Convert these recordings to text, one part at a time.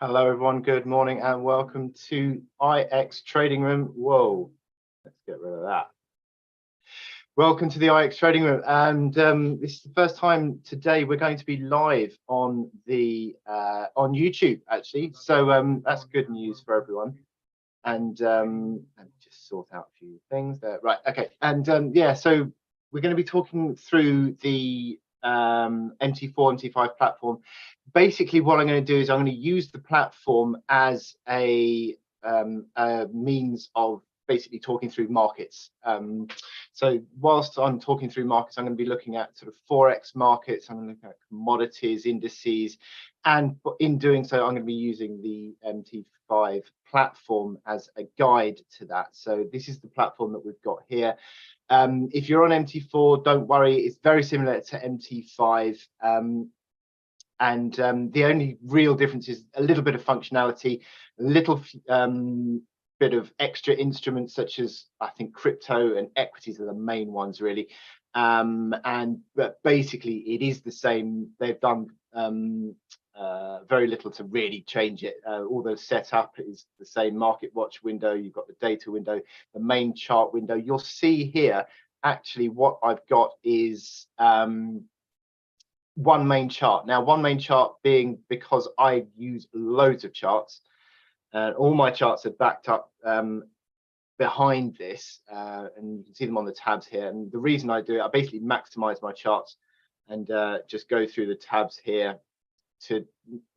Hello everyone, good morning and welcome to IX Trading Room. Whoa, let's get rid of that. Welcome to the IX Trading Room, and this is the first time today we're going to be live on the on YouTube actually. So that's good news for everyone. And just sort out a few things there. Right, okay. And yeah, so we're going to be talking through the MT4, MT5 platform. Basically, what I'm going to do is I'm going to use the platform as a means of basically talking through markets. So whilst I'm talking through markets, I'm going to be looking at sort of forex markets. I'm going to look at commodities, indices, and in doing so, I'm going to be using the MT5 platform as a guide to that. So this is the platform that we've got here. If you're on MT4, don't worry, it's very similar to MT5. And the only real difference is a little bit of functionality, a little bit of extra instruments such as, I think, crypto and equities are the main ones really. But basically it is the same. They've done very little to really change it. All the setup is the same. Market watch window, you've got the data window, the main chart window. You'll see here actually what I've got is one main chart. Now, one main chart being because I use loads of charts, and all my charts are backed up behind this, and you can see them on the tabs here. And the reason I do it, I basically maximize my charts and just go through the tabs here to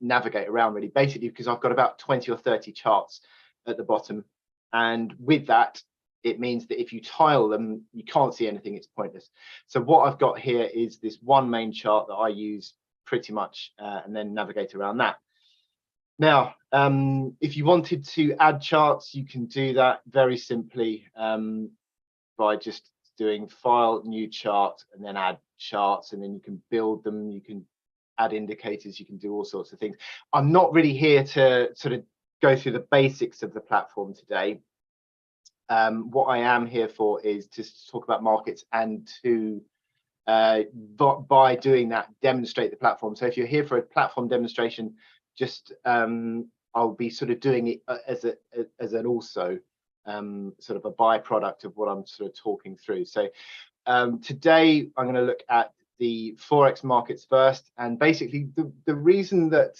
navigate around really, basically because I've got about 20 or 30 charts at the bottom, and with that it means that if you tile them, you can't see anything, it's pointless. So what I've got here is this one main chart that I use pretty much, and then navigate around that. Now, if you wanted to add charts, you can do that very simply by just doing File, New Chart, and then Add Charts, and then you can build them, you can add indicators, you can do all sorts of things. I'm not really here to sort of go through the basics of the platform today. What I am here for is to talk about markets and to, by doing that, demonstrate the platform. So if you're here for a platform demonstration, just I'll be sort of doing it as an also sort of a byproduct of what I'm sort of talking through. So today I'm going to look at the forex markets first, and basically the reason that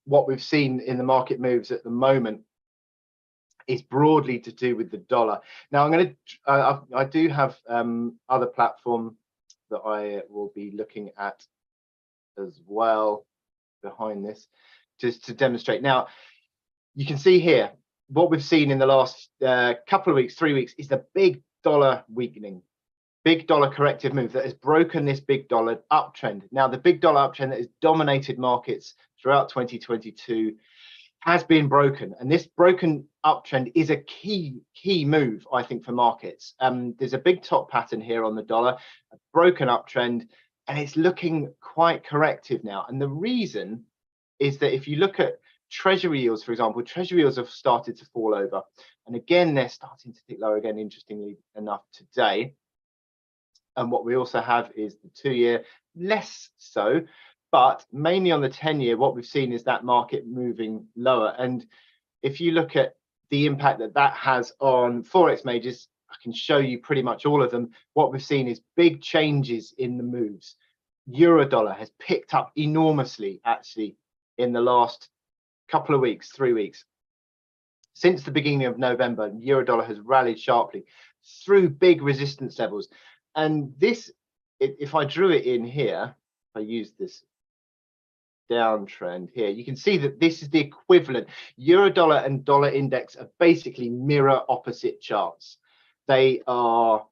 what we've seen in the market moves at the moment is broadly to do with the dollar. Now I'm going to I do have other platform that I will be looking at as well behind this, just to demonstrate. Now you can see here what we've seen in the last couple of weeks, 3 weeks, is the big dollar weakening, big dollar corrective move that has broken this big dollar uptrend. Now the big dollar uptrend that has dominated markets throughout 2022 has been broken, and this broken uptrend is a key move, I think, for markets. There's a big top pattern here on the dollar, a broken uptrend, and it's looking quite corrective now. And the reason is that if you look at treasury yields, for example, treasury yields have started to fall over, and again they're starting to tick lower again, interestingly enough, today. And what we also have is the 2-year, less so, but mainly on the 10-year, what we've seen is that market moving lower. And if you look at the impact that that has on forex majors, I can show you pretty much all of them. What we've seen is big changes in the moves. Eurodollar has picked up enormously, actually, in the last couple of weeks, 3 weeks. Since the beginning of November, Eurodollar has rallied sharply through big resistance levels. And this, if I drew it in here, if I use this downtrend here, you can see that this is the equivalent. Eurodollar and dollar index are basically mirror opposite charts. They are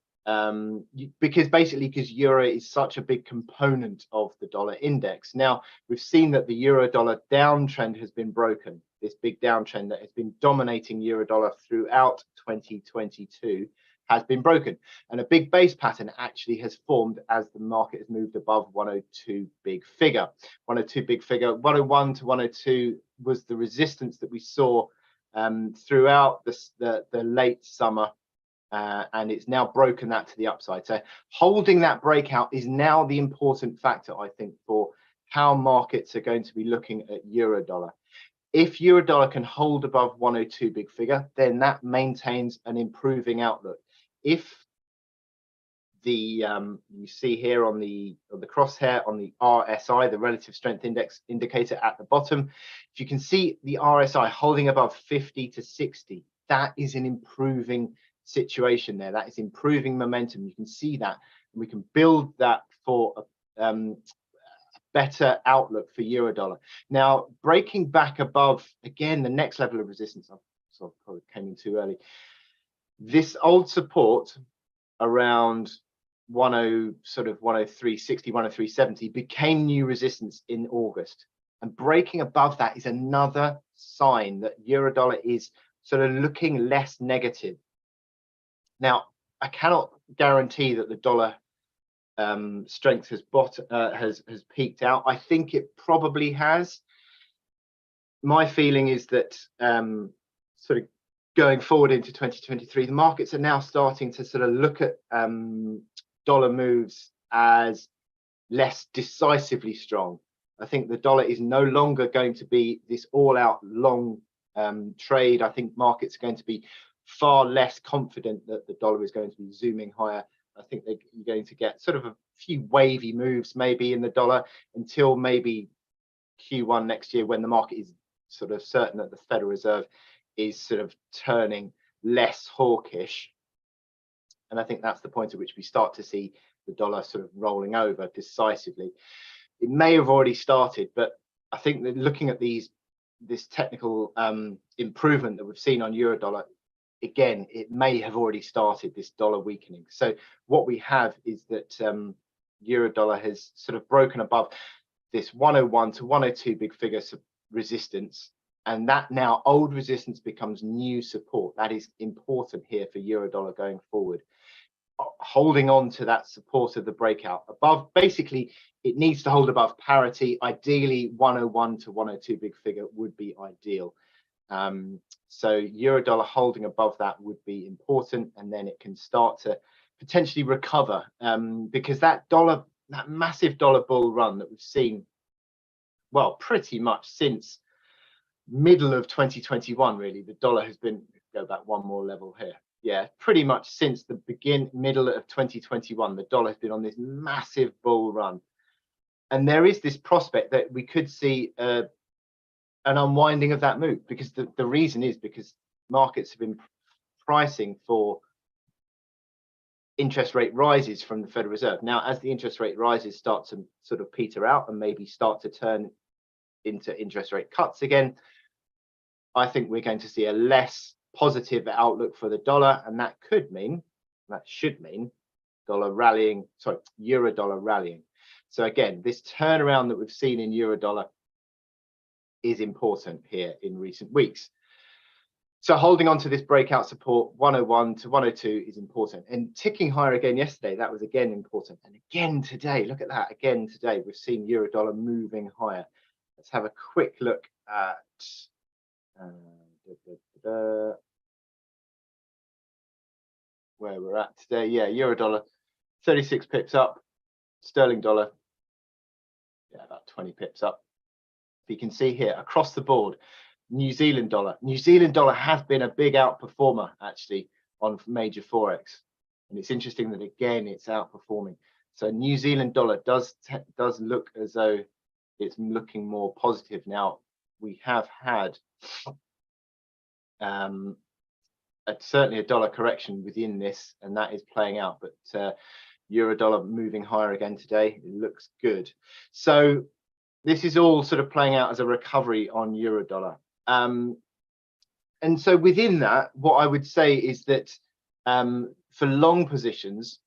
because euro is such a big component of the dollar index. Now we've seen that the Eurodollar downtrend has been broken, this big downtrend that has been dominating Eurodollar throughout 2022 has been broken, and a big base pattern actually has formed as the market has moved above 102 big figure. 102 big figure, 101 to 102 was the resistance that we saw throughout the late summer, and it's now broken that to the upside. So holding that breakout is now the important factor, I think, for how markets are going to be looking at euro dollar. If euro dollar can hold above 102 big figure, then that maintains an improving outlook. If the you see here on the crosshair on the RSI, the relative strength index indicator at the bottom, if you can see the RSI holding above 50 to 60, that is an improving situation there. That is improving momentum. You can see that, and we can build that for a better outlook for euro dollar. Now, breaking back above again the next level of resistance, I sort of probably came in too early. This old support around 103.60, 103.70 became new resistance in August, and breaking above that is another sign that euro dollar is sort of looking less negative. Now, I cannot guarantee that the dollar strength has peaked out. I think it probably has. My feeling is that sort of going forward into 2023, the markets are now starting to sort of look at dollar moves as less decisively strong. I think the dollar is no longer going to be this all-out long trade. I think markets are going to be far less confident that the dollar is going to be zooming higher. I think they're going to get sort of a few wavy moves maybe in the dollar until maybe Q1 next year, when the market is sort of certain that the Federal Reserve is sort of turning less hawkish. And I think that's the point at which we start to see the dollar sort of rolling over decisively. It may have already started, but I think that looking at this technical improvement that we've seen on euro dollar, again, it may have already started, this dollar weakening. So what we have is that euro dollar has sort of broken above this 101 to 102 big figure resistance, and that now old resistance becomes new support. That is important here for euro dollar going forward. Holding on to that support of the breakout above, basically it needs to hold above parity. Ideally 101 to 102 big figure would be ideal. So euro dollar holding above that would be important, and then it can start to potentially recover, because that massive dollar bull run that we've seen, well, pretty much since middle of 2021, really, the dollar has been, go back one more level here. Yeah, pretty much since the middle of 2021, the dollar has been on this massive bull run. And there is this prospect that we could see an unwinding of that move, because the reason is because markets have been pricing for interest rate rises from the Federal Reserve. Now, as the interest rate rises start to sort of peter out and maybe start to turn into interest rate cuts again, I think we're going to see a less positive outlook for the dollar, and that should mean dollar rallying, sorry, euro dollar rallying. So again, this turnaround that we've seen in euro dollar is important here in recent weeks. So holding on to this breakout support 101 to 102 is important, and ticking higher again yesterday, that was again important, and again today, look at that, again today we've seen euro dollar moving higher. Let's have a quick look at where we're at today. Yeah, euro dollar 36 pips up, sterling dollar, yeah, about 20 pips up. You can see here across the board, New Zealand dollar has been a big outperformer actually on major forex, and it's interesting that again it's outperforming. So New Zealand dollar does look as though it's looking more positive now. We have had certainly a dollar correction within this, and that is playing out, but euro dollar moving higher again today. It looks good. So this is all sort of playing out as a recovery on euro dollar. And so within that, what I would say is that for long positions,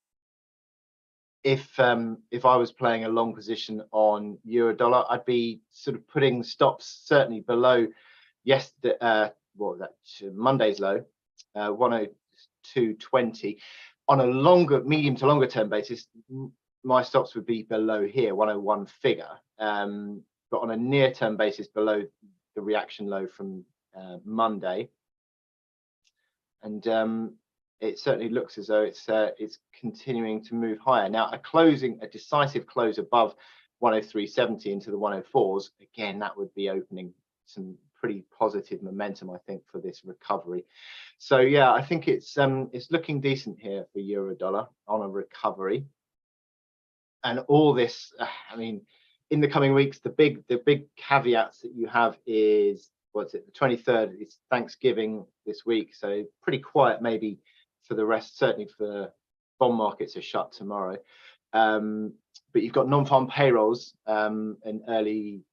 if I was playing a long position on euro dollar, I'd be sort of putting stops certainly below yesterday, what was that, Monday's low, 102.20. On a longer, medium to longer term basis, my stops would be below here, 101 figure, but on a near term basis below the reaction low from Monday. And it certainly looks as though it's continuing to move higher. Now, a decisive close above 103.70 into the 104s, again, that would be opening some pretty positive momentum, I think, for this recovery. So yeah, I think it's looking decent here for euro dollar on a recovery. And all this, I mean, in the coming weeks, the big caveats that you have is, what's it, the 23rd is Thanksgiving this week, so pretty quiet maybe for the rest, certainly for bond markets are shut tomorrow. But you've got non-farm payrolls in early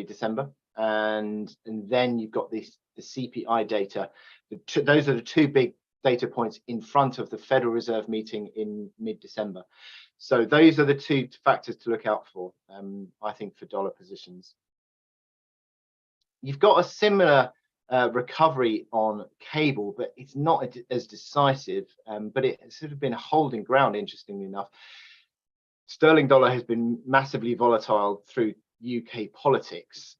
December, and then you've got the CPI data. Those are the two big data points in front of the Federal Reserve meeting in mid-December. So those are the two factors to look out for, I think, for dollar positions. You've got a similar recovery on cable, but it's not as decisive, but it's sort of been holding ground, interestingly enough. Sterling dollar has been massively volatile through UK politics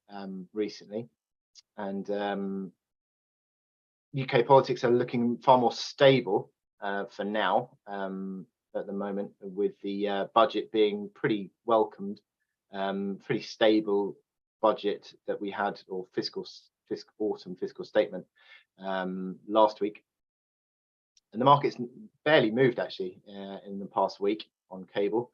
recently, and UK politics are looking far more stable for now at the moment, with the budget being pretty welcomed, pretty stable budget that we had, or autumn fiscal statement last week. And the market's barely moved actually in the past week on cable.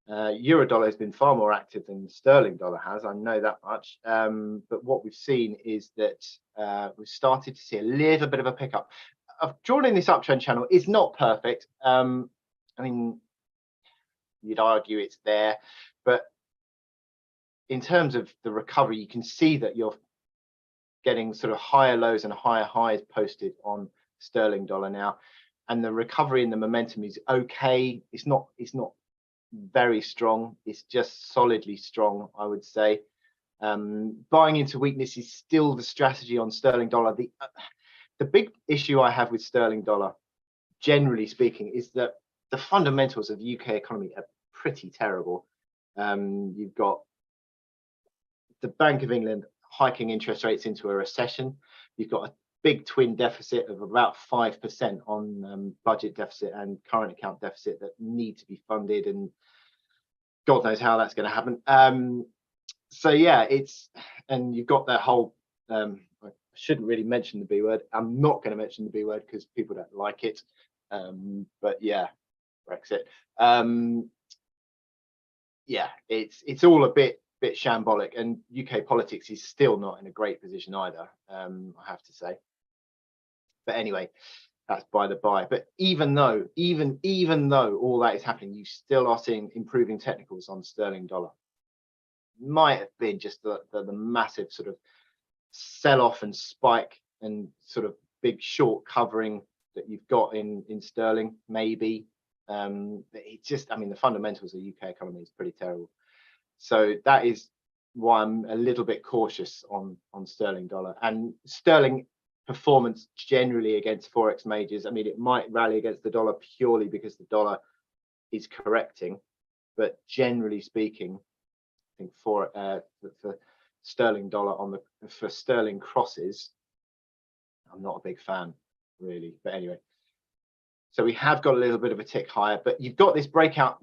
Euro dollar has been far more active than sterling dollar has, I know that much. But what we've seen is that we've started to see a little bit of a pickup. I've drawn in this uptrend channel. It's not perfect. I mean, you'd argue it's there, but in terms of the recovery, you can see that you're getting sort of higher lows and higher highs posted on sterling dollar now, and the recovery in the momentum is okay. It's not very strong, it's just solidly strong, I would say. Buying into weakness is still the strategy on sterling dollar. The big issue I have with sterling dollar, generally speaking, is that the fundamentals of the UK economy are pretty terrible. You've got the Bank of England hiking interest rates into a recession. You've got a big twin deficit of about 5% on budget deficit and current account deficit that need to be funded, and God knows how that's going to happen. So yeah, and you've got that whole, I shouldn't really mention the B word. I'm not going to mention the B word because people don't like it. But yeah, Brexit. Yeah, it's all a bit shambolic, and UK politics is still not in a great position either, I have to say. But anyway, that's by the by. But even though all that is happening, you still are seeing improving technicals on sterling dollar. Might have been just the massive sort of sell-off and spike and sort of big short covering that you've got in sterling, maybe. It's just, I mean, the fundamentals of the UK economy is pretty terrible. So that is why I'm a little bit cautious on sterling dollar. And sterling performance generally against forex majors, I mean, it might rally against the dollar purely because the dollar is correcting, but generally speaking, I think for sterling dollar for sterling crosses, I'm not a big fan really. But anyway, so we have got a little bit of a tick higher, but you've got this breakout.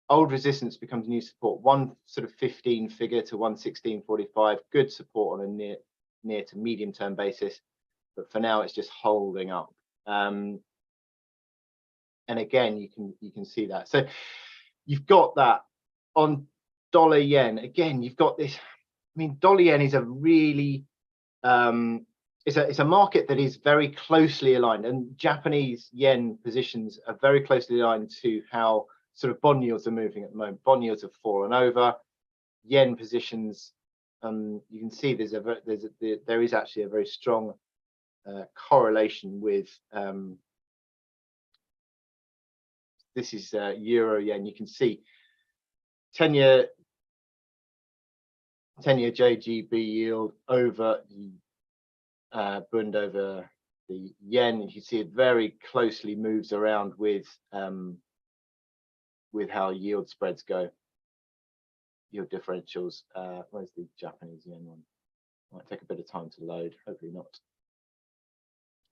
Old resistance becomes new support. 115 figure to 116.45, good support on a near to medium term basis, but for now it's just holding up. And again, you can see that. So you've got that on dollar yen. Again, you've got this. I mean, dollar yen is a really it's a market that is very closely aligned, and Japanese yen positions are very closely aligned to how sort of bond yields are moving at the moment. Bond yields have fallen over. Yen positions, you can see there is actually a very strong correlation with this is euro yen. You can see 10-year JGB yield over the bund over the yen. You can see it very closely moves around with how yield spreads go, yield differentials. Where's the Japanese yen one? Might take a bit of time to load. Hopefully not.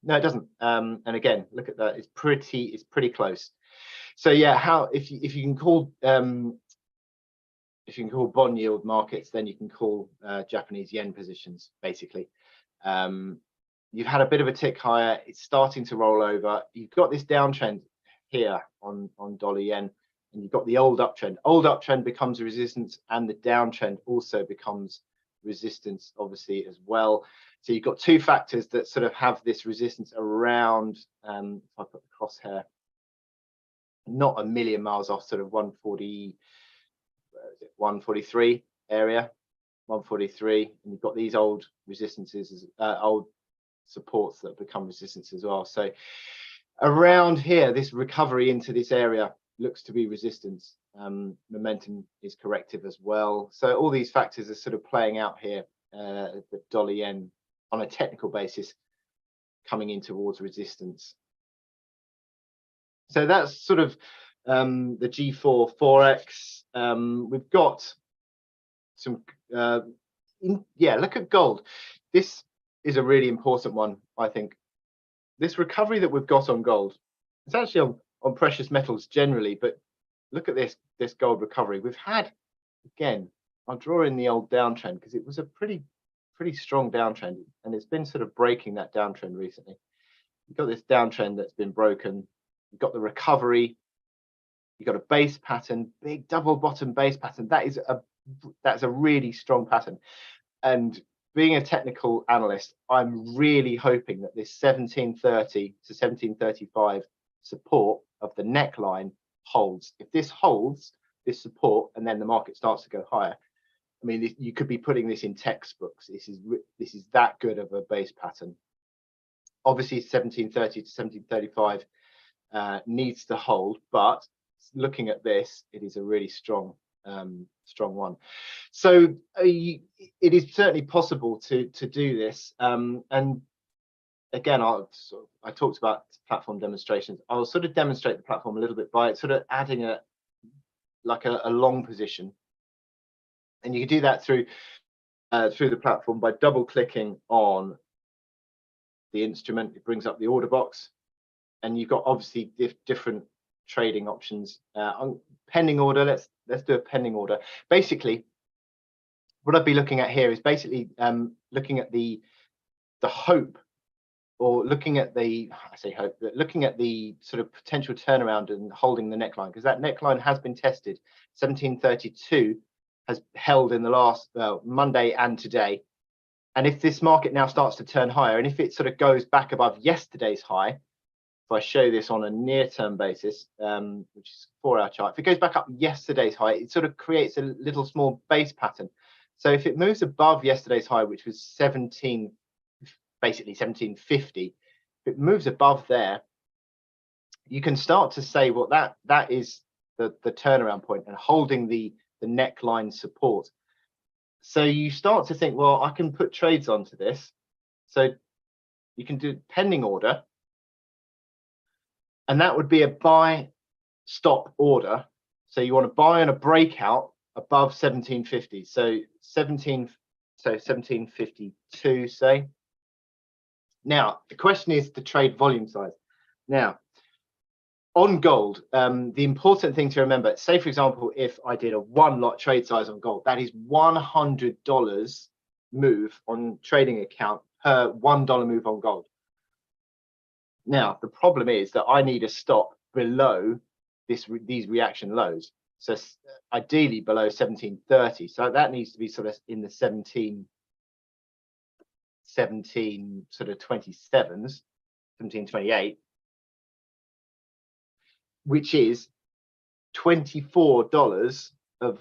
No, it doesn't. And again, look at that. It's pretty close. So yeah, if you can call if you can call bond yield markets, then you can call Japanese yen positions, basically. You've had a bit of a tick higher. It's starting to roll over. You've got this downtrend here on dollar yen, and you've got the old uptrend. Old uptrend becomes resistance, and the downtrend also becomes resistance, obviously, as well. So you've got two factors that sort of have this resistance around, if I put the crosshair, not a million miles off, sort of 140, where is it, 143 area, 143, and you've got these old resistances, old supports that become resistance as well. So around here, this recovery into this area looks to be resistance. Momentum is corrective as well. So all these factors are sort of playing out here. The dollar yen on a technical basis coming in towards resistance. So that's sort of the G4 Forex. We've got some, look at gold. This is a really important one, I think. This recovery that we've got on gold, it's actually on precious metals generally, but look at this gold recovery. We've had, again, I'll draw in the old downtrend because it was a pretty strong downtrend, and it's been sort of breaking that downtrend recently. You've got this downtrend that's been broken. You've got the recovery. You've got a base pattern, big double bottom base pattern. That's a really strong pattern. And being a technical analyst, I'm really hoping that this 1730 to 1735 support of the neckline holds. If this holds, this support, and then the market starts to go higher, I mean, you could be putting this in textbooks. This is that good of a base pattern. Obviously, 1730 to 1735 needs to hold, but looking at this, it is a really strong one. So it is certainly possible to do this. And again, I talked about platform demonstrations. I'll sort of demonstrate the platform a little bit by sort of adding a long position. And you can do that through the platform by double clicking on the instrument. It brings up the order box, and you've got obviously different trading options. On pending order, let's do a pending order. Basically, what I'd be looking at here is basically looking at the hope, or looking at the, I say hope, but looking at the sort of potential turnaround and holding the neckline, because that neckline has been tested. 1732 has held in the last Monday and today. And if this market now starts to turn higher, and if it sort of goes back above yesterday's high, if I show this on a near-term basis, which is a 4-hour chart, if it goes back up yesterday's high, it sort of creates a little small base pattern. So if it moves above yesterday's high, which was basically 1750, if it moves above there, you can start to say, well, that is the turnaround point and holding the neckline support. So you start to think, well, I can put trades onto this. So you can do pending order, and that would be a buy stop order. So you want to buy on a breakout above 1750. So 1752, say. Now the question is the trade volume size. Now on gold, the important thing to remember, say for example, if I did a 1-lot trade size on gold, that is $100 move on trading account per $1 move on gold. Now the problem is that I need a stop below these reaction lows. So ideally below 1730. So that needs to be sort of in the 17 sort of 27s, 1728. Which is $24 of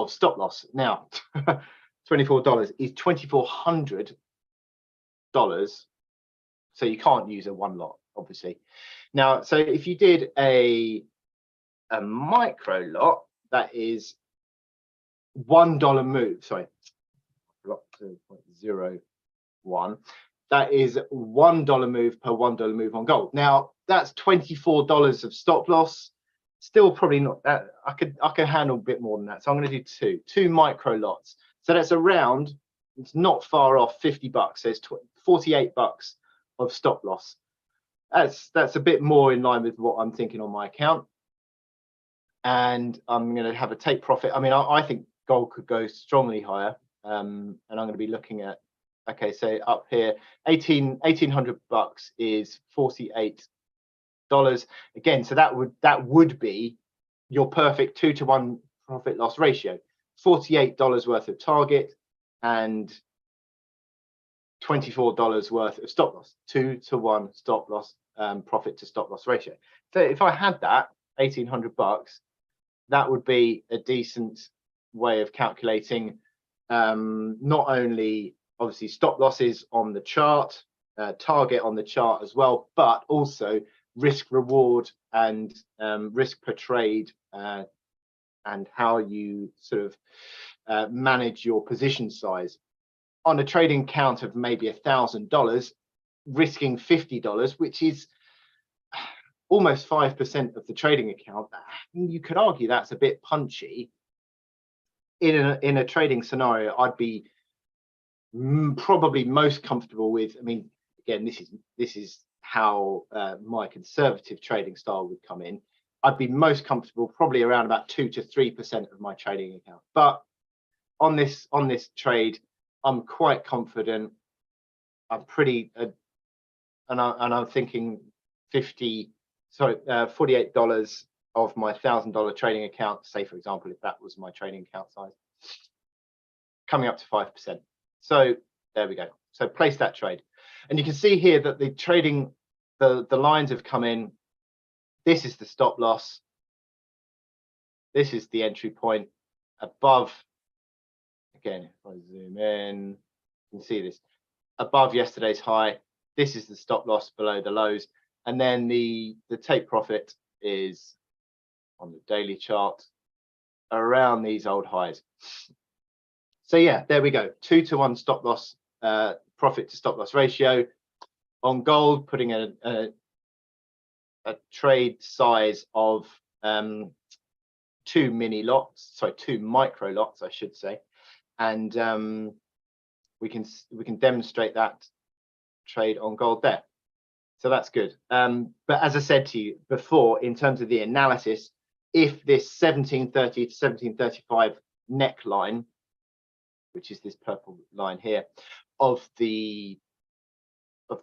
stop loss. Now, $24 is $2,400. So you can't use a 1-lot, obviously. Now, so if you did a micro lot, that is $1 move. Sorry, I forgot 0.01. That is $1 move per $1 move on gold. Now that's $24 of stop loss. Still probably not that. I could handle a bit more than that. So I'm going to do two micro lots. So that's around, it's not far off $50. So it's $48 of stop loss. That's a bit more in line with what I'm thinking on my account. and I'm going to have a take profit. I mean, I think gold could go strongly higher, and I'm going to be looking at, okay, so up here, $1,800 is $48 again. So that would be your perfect 2-to-1 profit loss ratio. $48 worth of target and $24 worth of stop loss. 2-to-1 stop loss, profit to stop loss ratio. So if I had that $1,800, that would be a decent way of calculating not only obviously stop losses on the chart, target on the chart as well, but also risk reward and risk per trade, and how you sort of manage your position size. On a trading count of maybe $1,000, risking $50, which is almost 5% of the trading account, you could argue that's a bit punchy. In a trading scenario, I'd be probably most comfortable with, I mean, again, this is how my conservative trading style would come in. I'd be most comfortable probably around about 2 to 3% of my trading account. But on this trade, I'm quite confident. I'm pretty, and I'm thinking $48 of my $1,000 trading account, say for example, if that was my trading account size, coming up to 5%. So there we go. So place that trade, and you can see here that the trading, the lines have come in. This is the stop loss. This is the entry point above. Again, if I zoom in, you can see this above yesterday's high. This is the stop loss below the lows, and then the take profit is on the daily chart around these old highs. So yeah, there we go. 2-to-1 stop loss, profit to stop loss ratio on gold, putting a trade size of 2 micro lots, I should say, and we can demonstrate that trade on gold there. So that's good. But as I said to you before, in terms of the analysis, if this 1730 to 1735 neckline, which is this purple line here, of the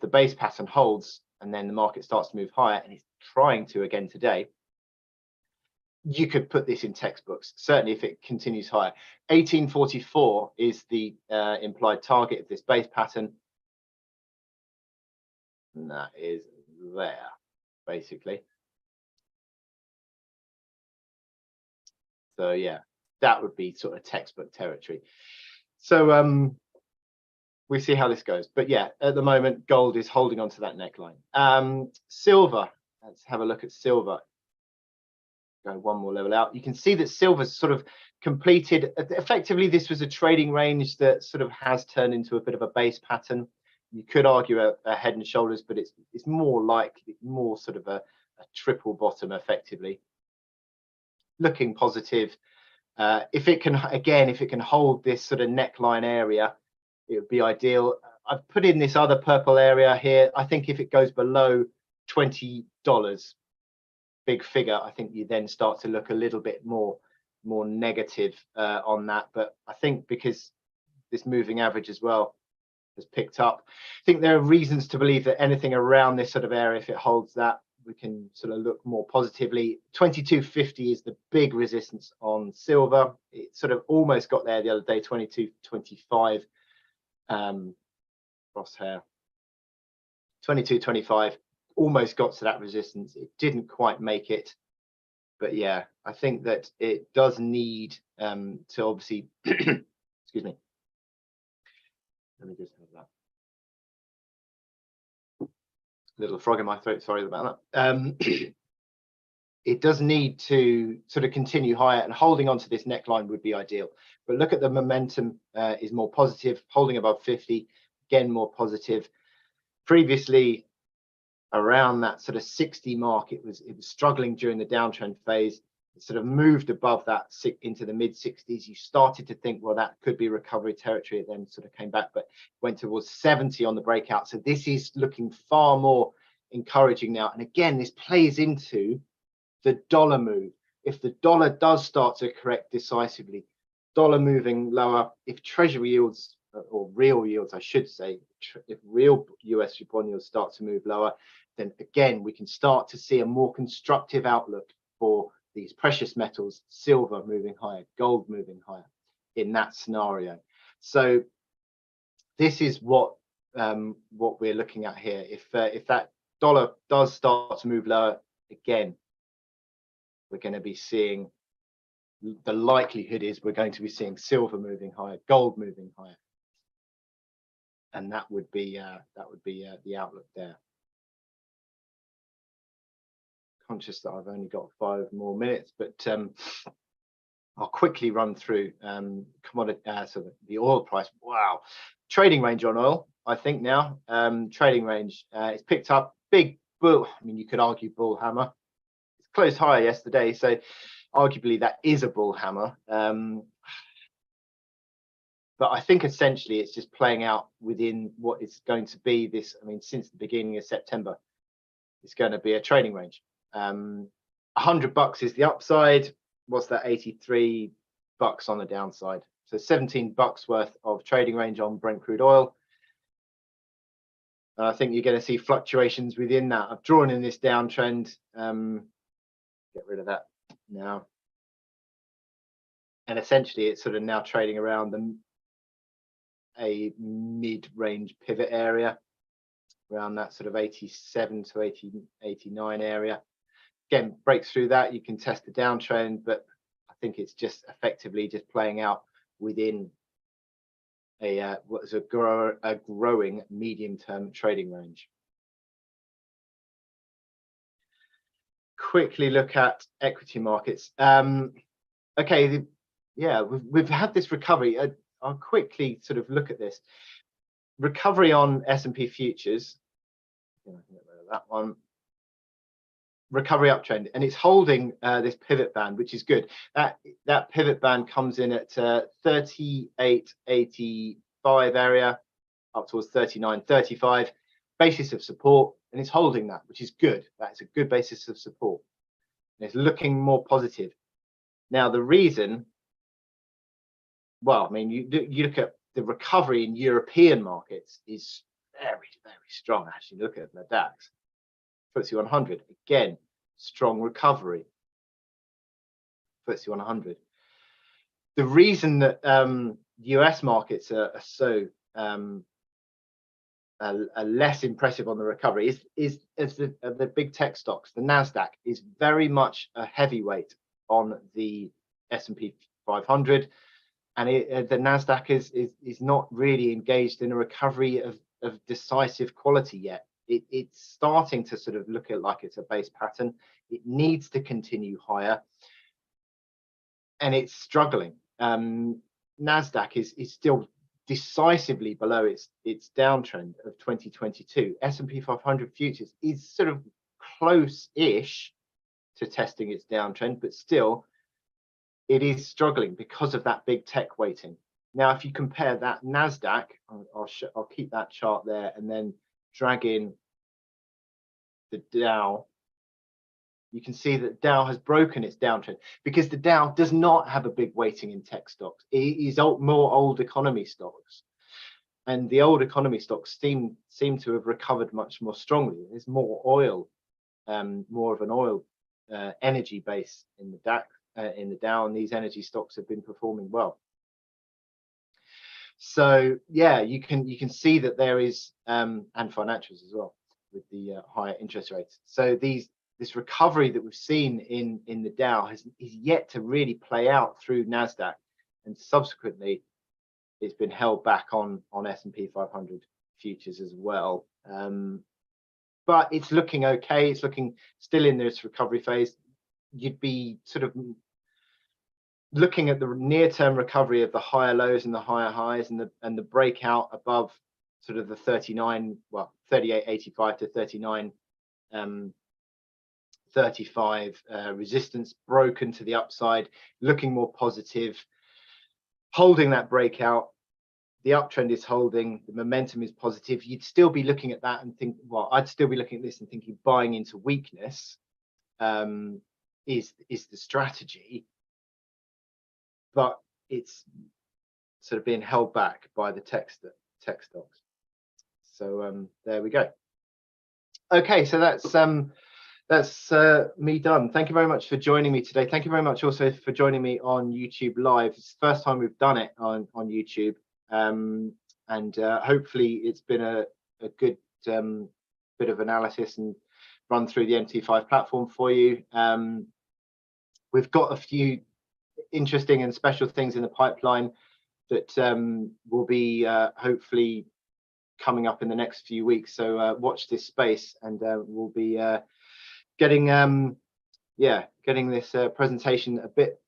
base pattern holds, and then the market starts to move higher, and it's trying to again today, you could put this in textbooks, certainly if it continues higher. 1844 is the implied target of this base pattern, and that is there, basically. So yeah, that would be sort of textbook territory. So we see how this goes. But yeah, at the moment, gold is holding on to that neckline. Silver, let's have a look at silver. Go one more level out. You can see that silver's sort of completed. Effectively, this was a trading range that sort of has turned into a bit of a base pattern. You could argue a head and shoulders, but it's more sort of a triple bottom, effectively. Looking positive. If it can hold this sort of neckline area, it would be ideal. I've put in this other purple area here. I think if it goes below $20, big figure, I think you then start to look a little bit more negative on that. But I think because this moving average as well has picked up, I think there are reasons to believe that anything around this sort of area, if it holds that, we can sort of look more positively. 2250 is the big resistance on silver. It sort of almost got there the other day. 2225 crosshair. 2225 almost got to that resistance. It didn't quite make it, but yeah, I think that it does need to obviously excuse me, let me just have that little frog in my throat, sorry about that. It does need to sort of continue higher, and holding on to this neckline would be ideal. But look at the momentum is more positive, holding above 50, again more positive. Previously around that sort of 60 mark, it was struggling during the downtrend phase. It sort of moved above that into the mid 60s. You started to think, well, that could be recovery territory. It then sort of came back, but went towards 70 on the breakout. So this is looking far more encouraging now. And again, this plays into the dollar move. if the dollar does start to correct decisively, dollar moving lower, if treasury yields, or real yields, I should say, if real US bond yields start to move lower, then again, we can start to see a more constructive outlook for these precious metals, silver moving higher, gold moving higher in that scenario. So this is what we're looking at here. If that dollar does start to move lower, again, we're going to be seeing, the likelihood is we're going to be seeing silver moving higher, gold moving higher, and that would be the outlook there. Conscious that I've only got 5 more minutes, but I'll quickly run through commodity. So the oil price. Wow, trading range on oil. I think now trading range. It's picked up big bull. I mean, you could argue bull hammer. It's closed higher yesterday, so arguably that is a bull hammer. But I think essentially it's just playing out within what is going to be this. I mean, since the beginning of September, it's going to be a trading range. $100 is the upside. What's that? $83 on the downside. So $17 worth of trading range on Brent crude oil. I think you're going to see fluctuations within that. I've drawn in this downtrend. Get rid of that now. And essentially, it's sort of now trading around a mid-range pivot area, around that sort of 87 to 89 area. Again, breaks through that, you can test the downtrend, but I think it's just effectively just playing out within what is a growing medium-term trading range. Quickly look at equity markets. Okay, yeah, we've had this recovery. I'll quickly sort of look at this recovery on S&P futures. I can get rid of that one. Recovery uptrend, and it's holding this pivot band, which is good. That pivot band comes in at 38.85 area up towards 39.35 basis of support, and it's holding that, which is good. That's a good basis of support, and it's looking more positive. Now the reason, well, I mean, you look at the recovery in European markets is very, very strong. Actually, look at the DAX. FTSE 100, again, strong recovery. FTSE 100. The reason that US markets are so less impressive on the recovery is the big tech stocks. The Nasdaq is very much a heavyweight on the S&P 500, and the Nasdaq is not really engaged in a recovery of decisive quality yet. It's starting to sort of look at like it's a base pattern. It needs to continue higher, and it's struggling. Nasdaq is still decisively below its downtrend of 2022. S&P 500 futures is sort of close-ish to testing its downtrend, but still it is struggling because of that big tech weighting. Now, if you compare that Nasdaq, I'll keep that chart there and then drag in the Dow. You can see that Dow has broken its downtrend because the Dow does not have a big weighting in tech stocks. It is more old economy stocks, and the old economy stocks seem to have recovered much more strongly. There's more oil, more of an oil energy base in the Dow, and these energy stocks have been performing well. So yeah, you can see that there is and financials as well with the higher interest rates. So this recovery that we've seen in the Dow is yet to really play out through Nasdaq, and subsequently it's been held back on S&P 500 futures as well. But it's looking okay. It's looking still in this recovery phase. You'd be sort of looking at the near-term recovery of the higher lows and the higher highs, and the breakout above sort of the 38.85 to 39.35 resistance broken to the upside, looking more positive, holding that breakout. The uptrend is holding, the momentum is positive. You'd still be looking at that and think, well, I'd still be looking at this and thinking buying into weakness. is the strategy, but it's sort of being held back by the tech stocks. So there we go. Okay, so that's me done. Thank you very much for joining me today. Thank you very much also for joining me on YouTube Live. It's the first time we've done it on YouTube, and hopefully it's been a good bit of analysis and run through the MT5 platform for you. We've got a few interesting and special things in the pipeline that will be hopefully coming up in the next few weeks. So watch this space, and we'll be getting this presentation a bit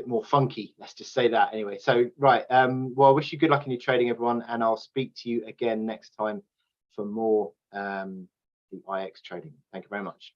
more funky. Let's just say that anyway. So right, well, I wish you good luck in your trading, everyone, and I'll speak to you again next time for more the IX trading. Thank you very much.